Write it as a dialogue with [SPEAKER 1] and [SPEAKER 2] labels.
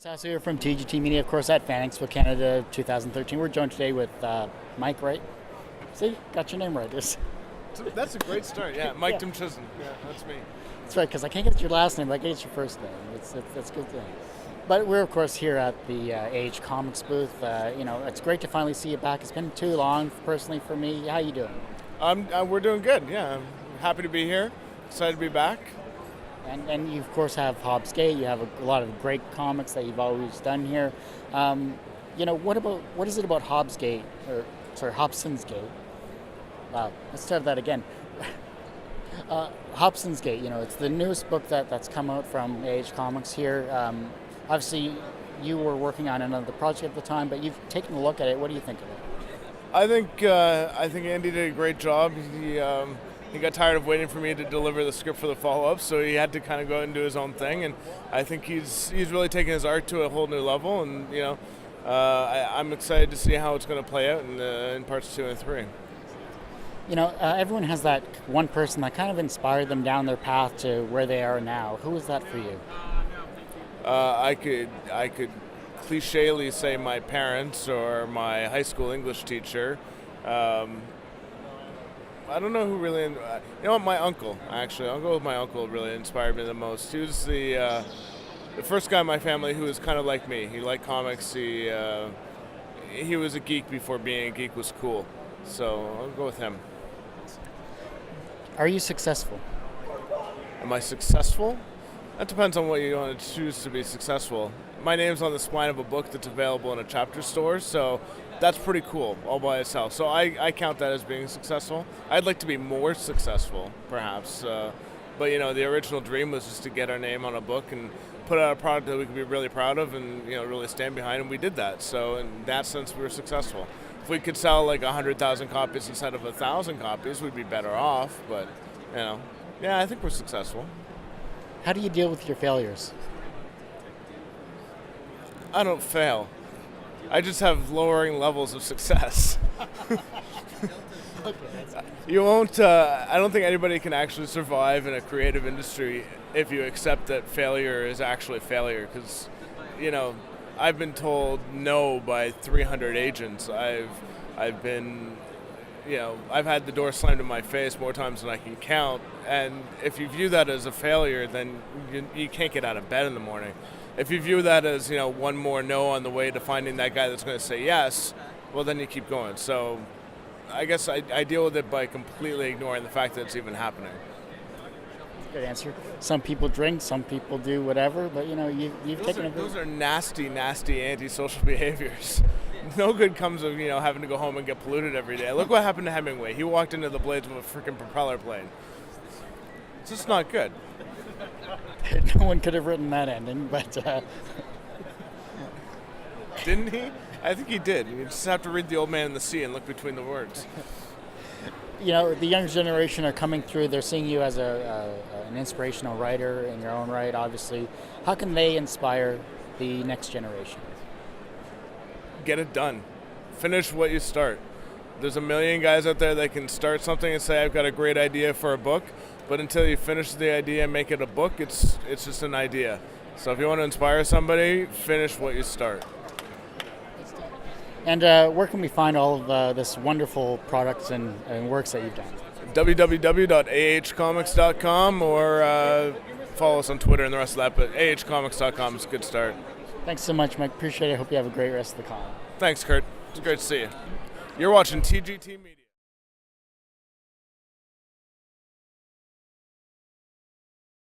[SPEAKER 1] Sasso here from TGT Media, of course, at Fan Expo Canada 2013. We're joined today with Mike, right? See, got your name right.
[SPEAKER 2] That's a great start, yeah. Mike Tymczyszyn, yeah, that's me.
[SPEAKER 1] That's right, because I can't get your last name, but I get your first name. That's good thing. But we're, of course, here at the AH Comics booth. It's great to finally see you back. It's been too long, personally, for me. How you doing?
[SPEAKER 2] We're doing good, yeah. I'm happy to be here, excited to be back.
[SPEAKER 1] And you, of course, have Hobbs Gate. You have a lot of great comics that you've always done here. What is it about Hobbs Gate, Hobson's Gate? Wow, let's start that again. Hobson's Gate, it's the newest book that's come out from AH Comics here. Obviously, you were working on another project at the time, but you've taken a look at it. What do you think of it?
[SPEAKER 2] I think Andy did a great job. He got tired of waiting for me to deliver the script for the follow-up, so he had to kind of go and do his own thing. And I think he's really taken his art to a whole new level. And I'm excited to see how it's going to play out in parts 2 and 3.
[SPEAKER 1] Everyone has that one person that kind of inspired them down their path to where they are now. Who is that for you?
[SPEAKER 2] I could clichely say my parents or my high school English teacher. I don't know who really. My uncle, actually. My uncle really inspired me the most. He was the first guy in my family who was kind of like me. He liked comics. He was a geek before being a geek was cool. So I'll go with him.
[SPEAKER 1] Are you successful?
[SPEAKER 2] Am I successful? That depends on what you want to choose to be successful. My name's on the spine of a book that's available in a chapter store, so that's pretty cool all by itself. So I count that as being successful. I'd like to be more successful, perhaps. But the original dream was just to get our name on a book and put out a product that we could be really proud of and really stand behind, and we did that. So in that sense, we were successful. If we could sell like 100,000 copies instead of 1,000 copies, we'd be better off. But I think we're successful.
[SPEAKER 1] How do you deal with your failures?
[SPEAKER 2] I don't fail. I just have lowering levels of success. You won't. I don't think anybody can actually survive in a creative industry if you accept that failure is actually failure. Because, I've been told no by 300 agents. I've been, I've had the door slammed in my face more times than I can count. And if you view that as a failure, then you can't get out of bed in the morning. If you view that as, one more no on the way to finding that guy that's going to say yes, well, then you keep going. So I guess I deal with it by completely ignoring the fact that it's even happening.
[SPEAKER 1] Good answer. Some people drink, some people do whatever, but, you've taken a...
[SPEAKER 2] Those are nasty, nasty antisocial behaviors. No good comes of, having to go home and get polluted every day. Look what happened to Hemingway. He walked into the blades of a freaking propeller plane. It's just not good.
[SPEAKER 1] No one could have written that ending, but...
[SPEAKER 2] Didn't he? I think he did. You just have to read The Old Man and the Sea and look between the words.
[SPEAKER 1] The younger generation are coming through. They're seeing you as an inspirational writer in your own right, obviously. How can they inspire the next generation?
[SPEAKER 2] Get it done. Finish what you start. There's a million guys out there that can start something and say, I've got a great idea for a book. But until you finish the idea and make it a book, it's just an idea. So if you want to inspire somebody, finish what you start. And
[SPEAKER 1] where can we find all of this wonderful products and works that you've done?
[SPEAKER 2] www.ahcomics.com or follow us on Twitter and the rest of that. But ahcomics.com is a good start.
[SPEAKER 1] Thanks so much, Mike. Appreciate it. Hope you have a great rest of the con.
[SPEAKER 2] Thanks, Kurt. It's great to see you. You're watching TGT Media.